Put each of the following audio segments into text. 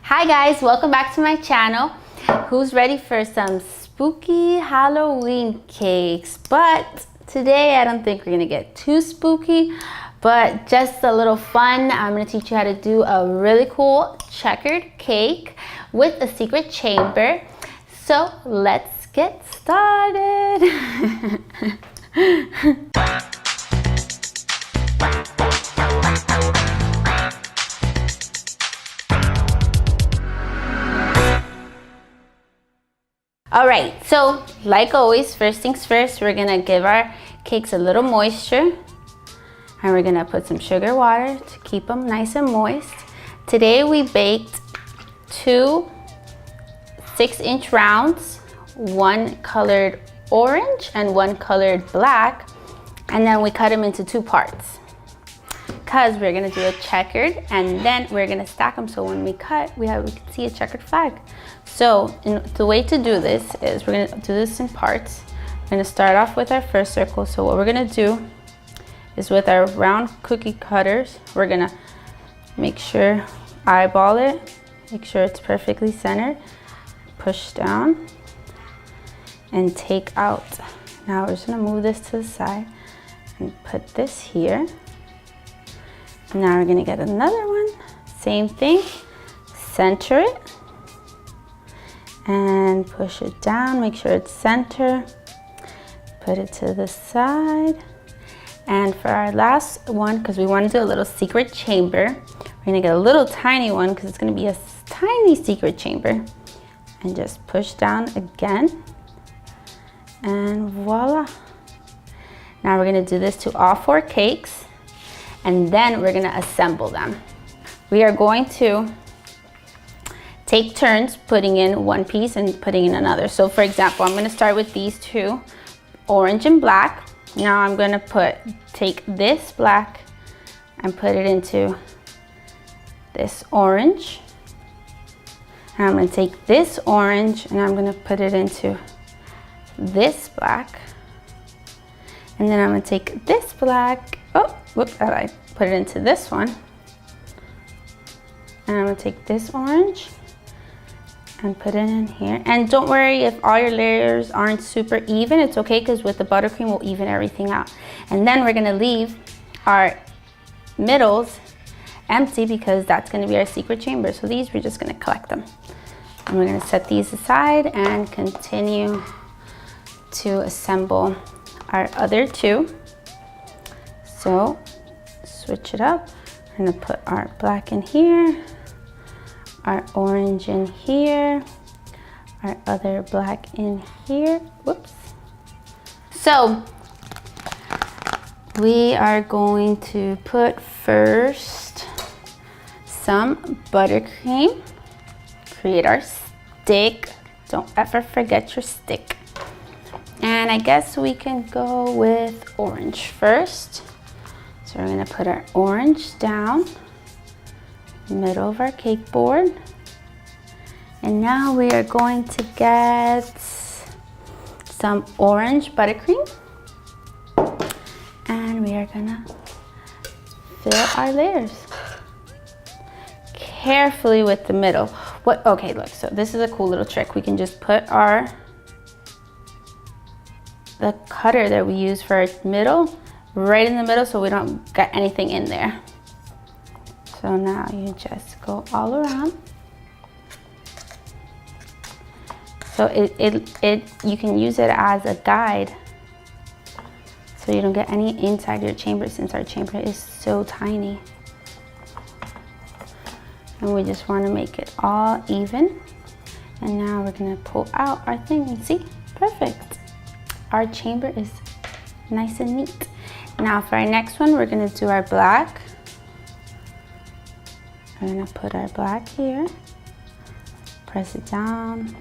Hi guys, welcome back to my channel. Who's ready for some spooky Halloween cakes? But today I don't think we're gonna get too spooky, but just a little fun. I'm gonna teach you how to do a really cool checkered cake with a secret chamber. So let's get started. All right, so like always, first things first, we're gonna give our cakes a little moisture, and we're gonna put some sugar water to keep them nice and moist. Today we baked 2 6-inch rounds, one colored orange and one colored black, and then we cut them into 2 parts because we're gonna do a checkered, and then we're gonna stack them so when we cut, we can see a checkered flag. So the way to do this is we're gonna do this in parts. We're gonna start off with our first circle. So what we're gonna do is with our round cookie cutters, we're gonna make sure, eyeball it, make sure it's perfectly centered, push down and take out. Now we're just gonna move this to the side and put this here. Now we're gonna get another one, same thing, center it and push it down, make sure it's center, put it to the side. And for our last one, because we want to do a little secret chamber, we're gonna get a little tiny one because it's gonna be a tiny secret chamber, and just push down again, and voila. Now we're gonna do this to all 4 cakes, and then we're gonna assemble them. We are going to take turns putting in one piece and putting in another. So for example, I'm gonna start with these 2, orange and black. Now I'm gonna take this black and put it into this orange. And I'm gonna take this orange and I'm gonna put it into this black. And then I'm gonna take this black, I put it into this one. And I'm gonna take this orange and put it in here. And don't worry if all your layers aren't super even, it's okay, because with the buttercream we'll even everything out. And then we're gonna leave our middles empty because that's gonna be our secret chamber. So these, we're just gonna collect them. And we're gonna set these aside and continue to assemble our other 2. So switch it up. We're gonna put our black in here, our orange in here, our other black in here. Whoops. So we are going to put first some buttercream, create our stick. Don't ever forget your stick. And I guess we can go with orange first. So we're gonna put our orange down, middle of our cake board. And now we are going to get some orange buttercream. And we are gonna fill our layers. Carefully with the middle. Okay, look, so this is a cool little trick. We can just put the cutter that we use for our middle right in the middle so we don't get anything in there. So now you just go all around. So you can use it as a guide so you don't get any inside your chamber, since our chamber is so tiny. And we just want to make it all even. And now we're gonna pull out our thing and see, perfect. Our chamber is nice and neat. Now for our next one, we're gonna do our black. We're gonna put our black here, press it down.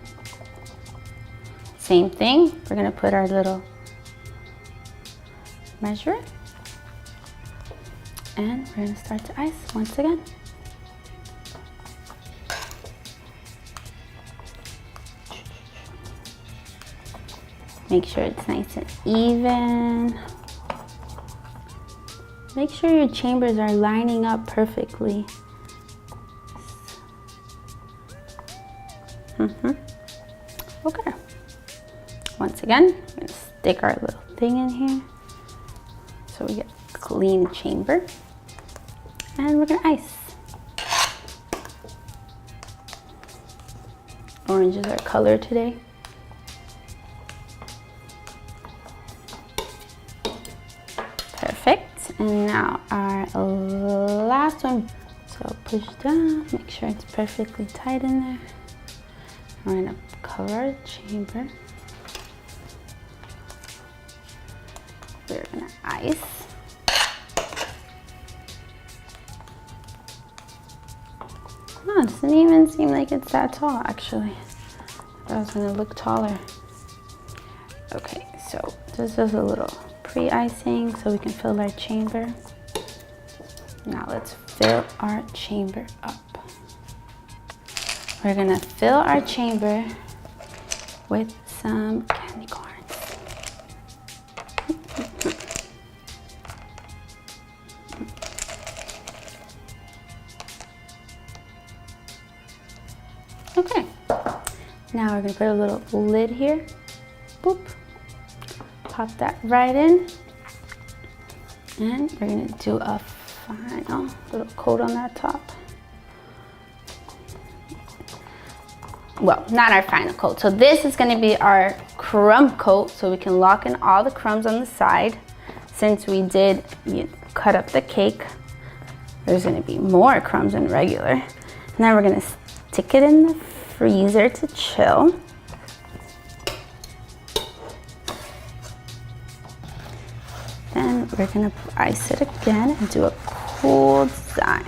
Same thing, we're gonna put our little measure, and we're gonna start to ice once again. Make sure it's nice and even. Make sure your chambers are lining up perfectly. Okay. Once again, we're gonna stick our little thing in here so we get a clean chamber. And we're gonna ice. Orange is our color today. Perfect. And now our last one. So push down, make sure it's perfectly tight in there. We're gonna cover our chamber. We're gonna ice. Oh, it doesn't even seem like it's that tall, actually. I thought it was gonna look taller. Okay, so this is a little pre-icing so we can fill our chamber. Now let's fill our chamber up. We're gonna fill our chamber with some candy corns. Okay, now we're gonna put a little lid here. Boop. Pop that right in. And we're gonna do a final little coat on that top. Well, not our final coat. So this is gonna be our crumb coat so we can lock in all the crumbs on the side. Since we did cut up the cake, there's gonna be more crumbs than regular. Now we're gonna stick it in the freezer to chill. Then we're gonna ice it again and do a cool design.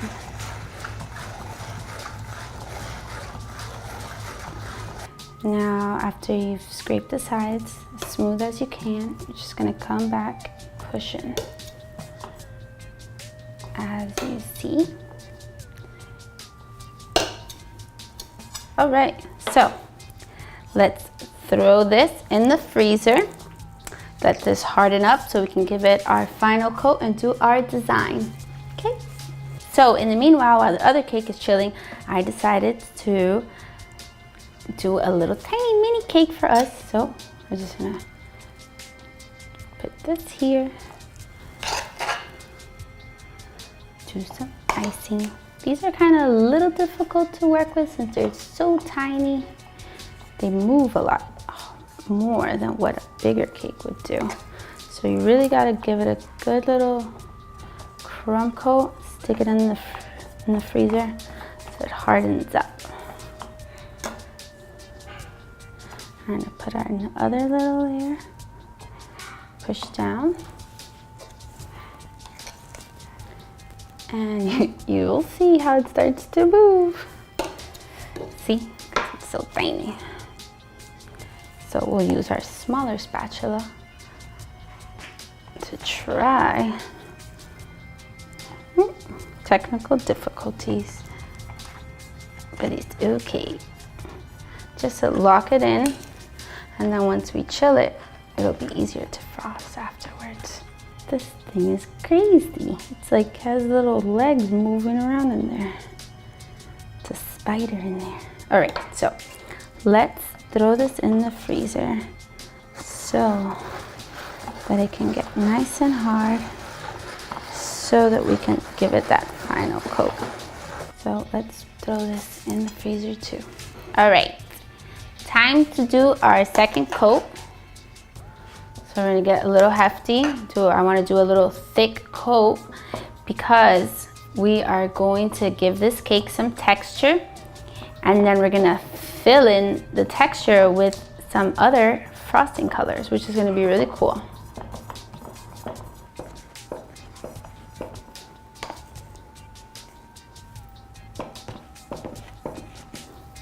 Now, after you've scraped the sides as smooth as you can, you're just gonna come back, cushion. As you see. All right, so let's throw this in the freezer. Let this harden up so we can give it our final coat and do our design. Okay. So in the meanwhile, while the other cake is chilling, I decided to do a little tiny mini cake for us. So we're just gonna put this here. Do some icing. These are kind of a little difficult to work with since they're so tiny. They move a lot more than what a bigger cake would do. So you really got to give it a good little crumb coat. Stick it in the freezer so it hardens up. I'm going to put our other little layer. Push down. And you'll see how it starts to move. See? It's so tiny. So we'll use our smaller spatula to try. Technical difficulties, but it's okay. Just to lock it in, and then once we chill it, it'll be easier to frost afterwards. This thing is crazy. It's like has little legs moving around in there. It's a spider in there. All right, so let's throw this in the freezer so that it can get nice and hard so that we can give it that final coat. So let's throw this in the freezer too. All right, time to do our second coat. So we're gonna get a little hefty. I wanna do a little thick coat because we are going to give this cake some texture, and then we're gonna fill in the texture with some other frosting colors, which is going to be really cool.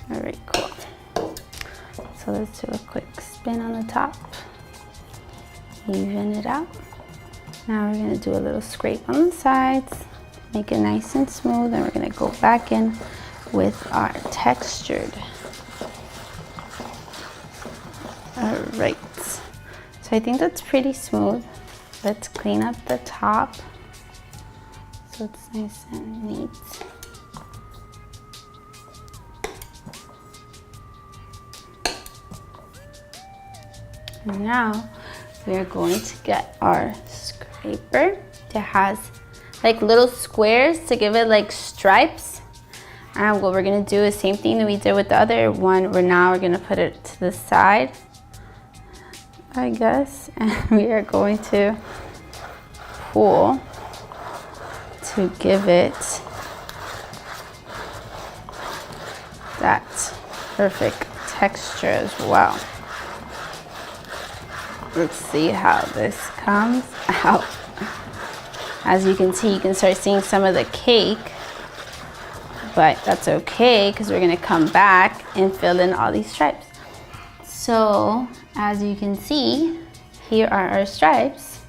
Very cool. So let's do a quick spin on the top, even it out. Now we're going to do a little scrape on the sides, make it nice and smooth, and we're going to go back in with our textured. All right, so I think that's pretty smooth. Let's clean up the top so it's nice and neat. Now we are going to get our scraper that has like little squares to give it like stripes. And what we're gonna do is same thing that we did with the other one. We're gonna put it to the side, I guess, and we are going to pull to give it that perfect texture as well. Let's see how this comes out. As you can see, you can start seeing some of the cake, but that's okay because we're gonna come back and fill in all these stripes. So as you can see, here are our stripes.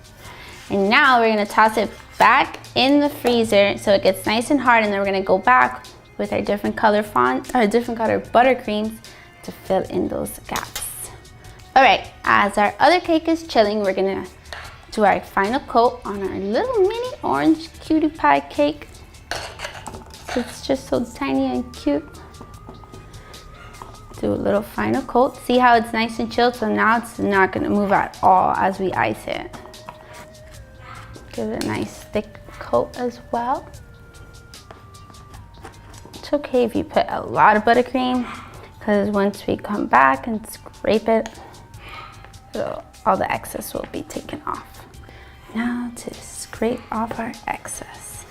And now we're gonna toss it back in the freezer so it gets nice and hard, and then we're gonna go back with our different color buttercreams to fill in those gaps. All right, as our other cake is chilling, we're gonna do our final coat on our little mini orange cutie pie cake. It's just so tiny and cute. Do a little final coat. See how it's nice and chilled? So now it's not gonna move at all as we ice it. Give it a nice thick coat as well. It's okay if you put a lot of buttercream, because once we come back and scrape it, all the excess will be taken off. Now to scrape off our excess.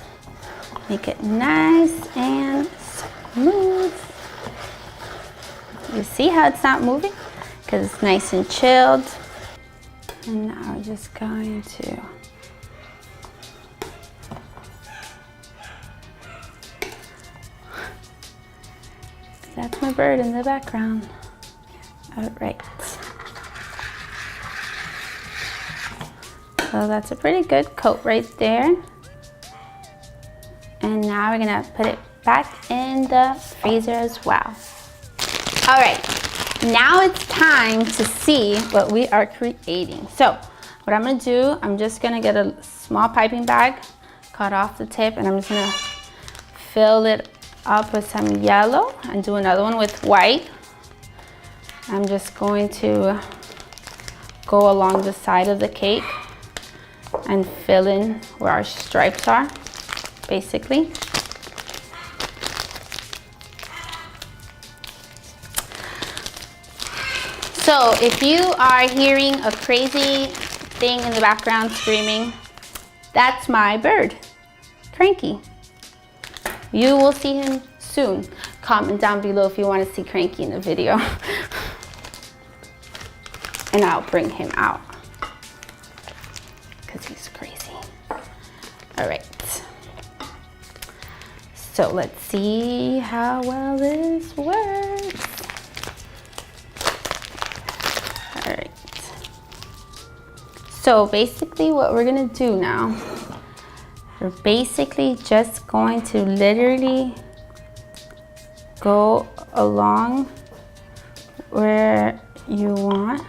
Make it nice and smooth. You see how it's not moving? Because it's nice and chilled. And now we're just going to that's my bird in the background. All right. So that's a pretty good coat right there. And now we're gonna put it back in the freezer as well. All right, now it's time to see what we are creating. So what I'm gonna do, I'm just gonna get a small piping bag, cut off the tip, and I'm just gonna fill it up with some yellow and do another one with white. I'm just going to go along the side of the cake and fill in where our stripes are, basically. So if you are hearing a crazy thing in the background screaming, that's my bird, Cranky. You will see him soon. Comment down below if you want to see Cranky in the video. And I'll bring him out because he's crazy. All right. So let's see how well this works. All right. So basically what we're gonna do now, we're basically just going to literally go along where you want.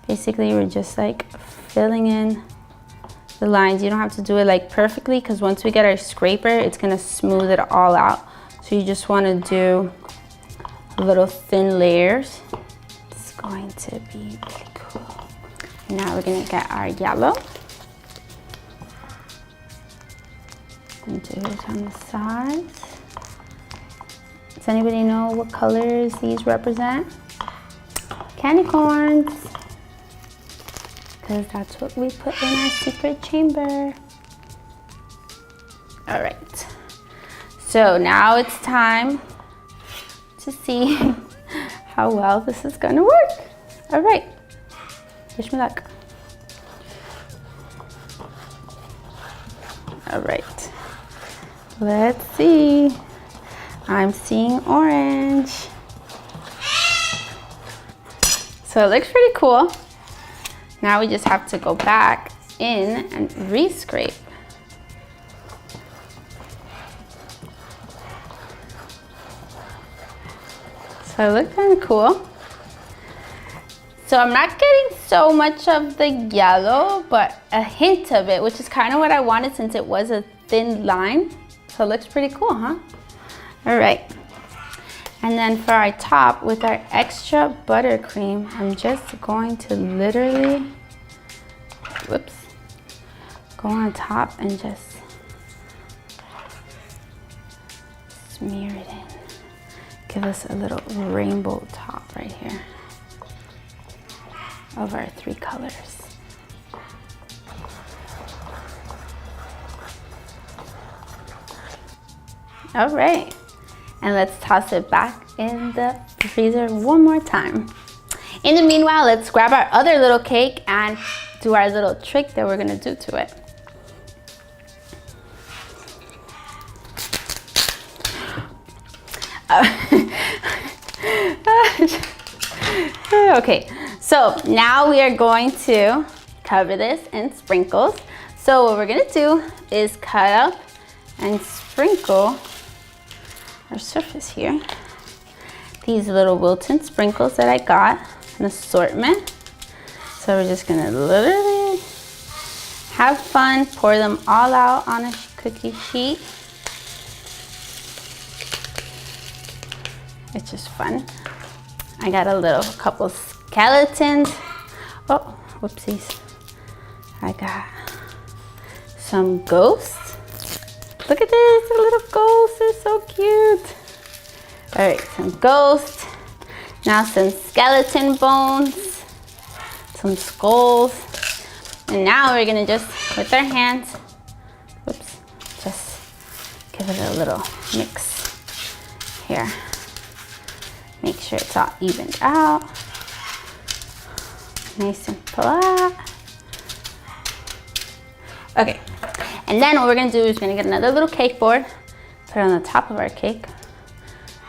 Basically, we're just like filling in the lines. You don't have to do it like perfectly, because once we get our scraper, it's gonna smooth it all out. So you just wanna do little thin layers. It's going to be really cool. Now we're gonna get our yellow. And do it on the sides. Does anybody know what colors these represent? Candy corns. Because that's what we put in our secret chamber. All right. So now it's time to see how well this is gonna work. All right. Wish me luck. All right. Let's see. I'm seeing orange. So it looks pretty cool. Now we just have to go back in and re-scrape. So it looks kind of cool. So I'm not getting so much of the yellow, but a hint of it, which is kind of what I wanted since it was a thin line. So it looks pretty cool, huh? All right. And then for our top, with our extra buttercream, I'm just going to literally, whoops, go on top and just smear it in. Give us a little rainbow top right here of our 3 colors. All right, and let's toss it back in the freezer one more time. In the meanwhile, let's grab our other little cake and do our little trick that we're gonna do to it. Okay, so now we are going to cover this in sprinkles. So what we're gonna do is cut up and sprinkle our surface here. These little Wilton sprinkles that I got, an assortment. So we're just gonna literally have fun, pour them all out on a cookie sheet. It's just fun. I got a couple skeletons. Oh, whoopsies. I got some ghosts. Look at this, the little ghost, they're so cute. All right, some ghosts. Now some skeleton bones, some skulls. And now we're gonna just, with our hands, whoops, just give it a little mix here. Make sure it's all evened out. Nice and flat. Okay, and then what we're gonna do is we're gonna get another little cake board, put it on the top of our cake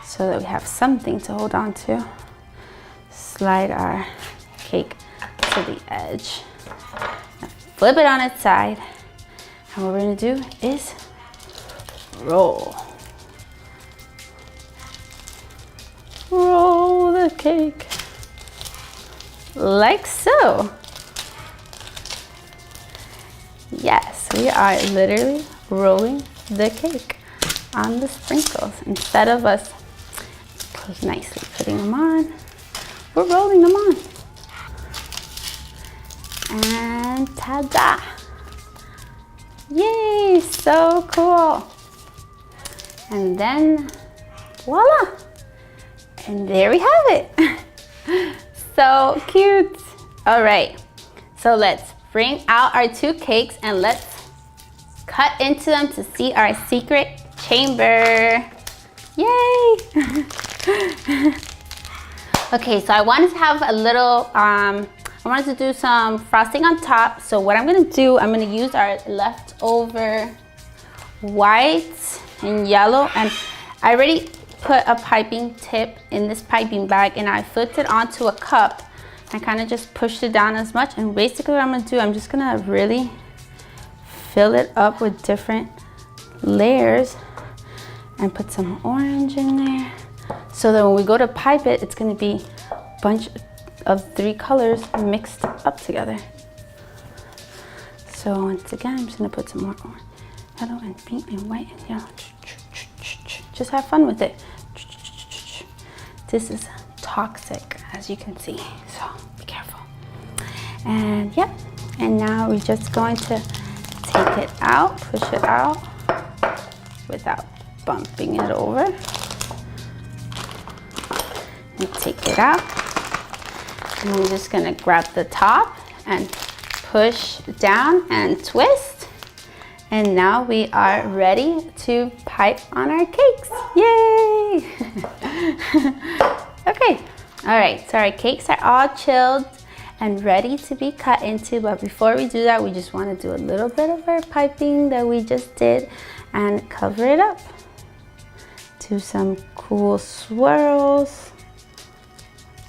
so that we have something to hold on to. Slide our cake to the edge. Now flip it on its side. And what we're gonna do is roll. Roll the cake like so. Yes, we are literally rolling the cake on the sprinkles. Instead of us nicely putting them on, we're rolling them on. And ta-da! Yay, so cool. And then voila! And there we have it. So cute. All right, so let's bring out our 2 cakes and let's cut into them to see our secret chamber. Yay! Okay, so I wanted to have a little, I wanted to do some frosting on top. So what I'm gonna do, I'm gonna use our leftover white and yellow, and I already put a piping tip in this piping bag and I flipped it onto a cup. I kind of just pushed it down as much, and basically what I'm gonna do, I'm just gonna really fill it up with different layers and put some orange in there so that when we go to pipe it, it's gonna be a bunch of 3 colors mixed up together. So once again, I'm just gonna put some more orange, yellow and pink and white and yellow. Just have fun with it. This is toxic, as you can see, so be careful. And yep, and now we're just going to take it out, push it out without bumping it over. And take it out. And we're just gonna grab the top and push down and twist. And now we are ready to pipe on our cakes. Yay! Okay, all right, so our cakes are all chilled and ready to be cut into, but before we do that, we just wanna do a little bit of our piping that we just did and cover it up. Do some cool swirls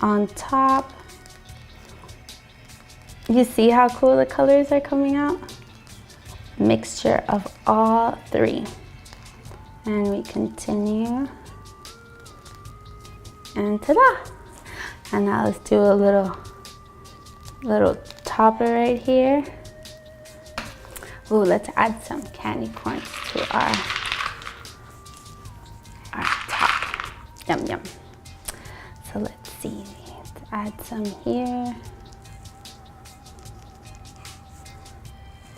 on top. You see how cool the colors are coming out? Mixture of all 3. And we continue. And ta-da! And now let's do a little topper right here. Ooh, let's add some candy corns to our top. Yum. yum, yum. So let's see, let's add some here.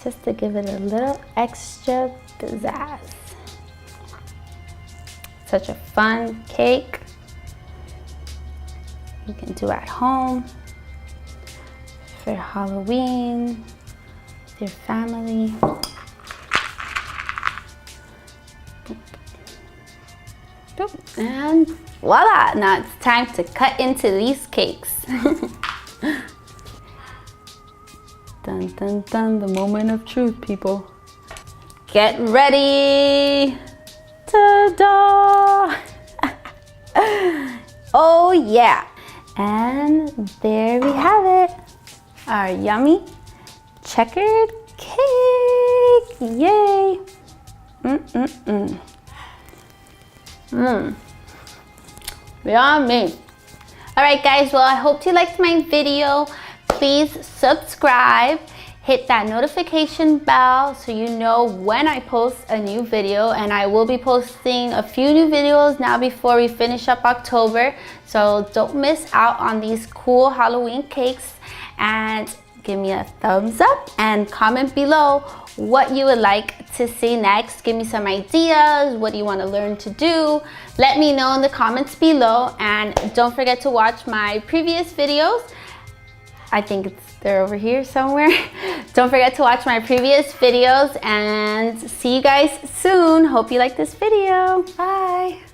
Just to give it a little extra pizzazz. Such a fun cake. You can do at home for Halloween with your family. And voila, now it's time to cut into these cakes. Dun dun dun, the moment of truth, people. Get ready. Ta-da! Oh yeah. And there we have it. Our yummy checkered cake. Yay. Yummy. Alright guys, well I hope you liked my video. Please subscribe, hit that notification bell so you know when I post a new video, and I will be posting a few new videos now before we finish up October, so don't miss out on these cool Halloween cakes. And give me a thumbs up and comment below what you would like to see next. Give me some ideas. What do you want to learn to do? Let me know in the comments below, and don't forget to watch my previous videos. I think they're over here somewhere. Don't forget to watch my previous videos, and see you guys soon. Hope you like this video. Bye.